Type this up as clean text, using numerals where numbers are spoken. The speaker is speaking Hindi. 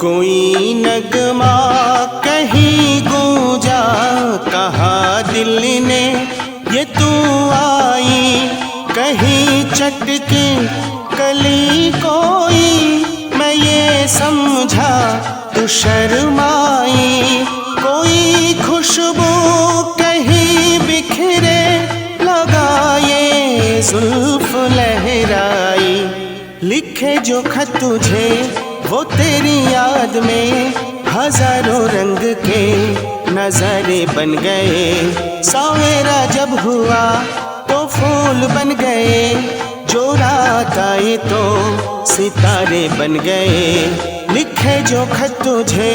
कोई नगमा कहीं गूंजा, कहा दिल ने ये तू आई। कहीं चटके कली कोई, मैं ये समझा तू शर्माई। कोई खुशबू कहीं बिखरे, लगाए जुल्फ लहराई। लिखे जो खत तुझे वो तेरी याद में, हजारों रंग के नजारे बन गए। सवेरा जब हुआ तो फूल बन गए, जो रात आए तो सितारे बन गए। लिखे जो खत तुझे